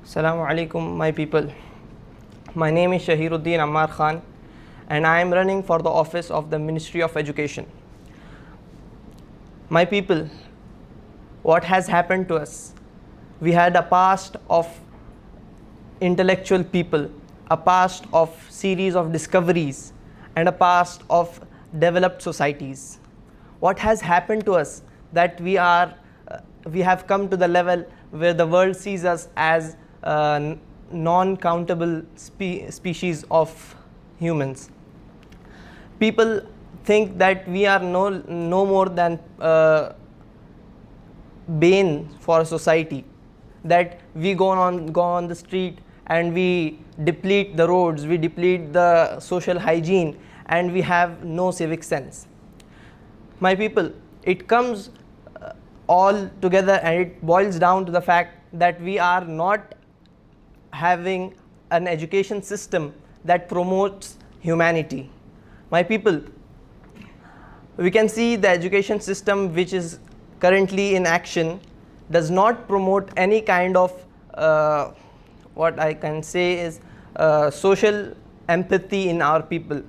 Assalamu alaikum, my people. My name is Shahiruddin Ammar Khan, and I am running for the office of the Ministry of Education. My people, what has happened to us? We had a past of intellectual people, a past of series of discoveries, and a past of developed societies. What has happened to us that we have come to the level where the world sees us as non-countable species of humans. People think that we are no more than bane for society, that we go on the street and we deplete the roads, we deplete the social hygiene, and we have no civic sense. My people, it comes all together and it boils down to the fact that we are not having an education system that promotes humanity. My people, we can see the education system which is currently in action does not promote any kind of what I can say is social empathy in our people.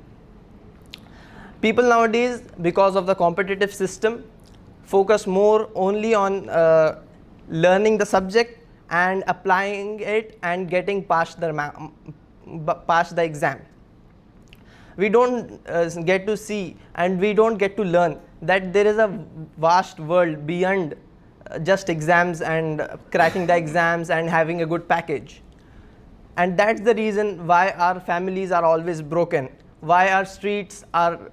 People nowadays, because of the competitive system, focus more only on learning the subject and applying it and getting past the exam. We don't get to see and we don't get to learn that there is a vast world beyond just exams and cracking the exams and having a good package. And that's the reason why our families are always broken, why our streets are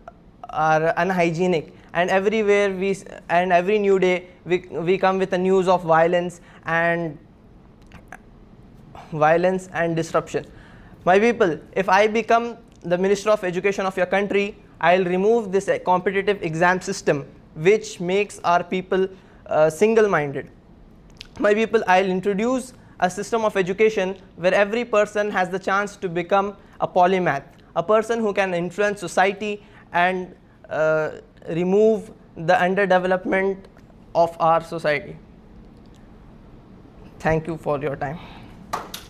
unhygienic, and everywhere and every new day we come with the news of violence and disruption. My people, if I become the Minister of Education of your country, I'll remove this competitive exam system which makes our people single-minded. My people, I'll introduce a system of education where every person has the chance to become a polymath, a person who can influence society and remove the underdevelopment of our society. Thank you for your time.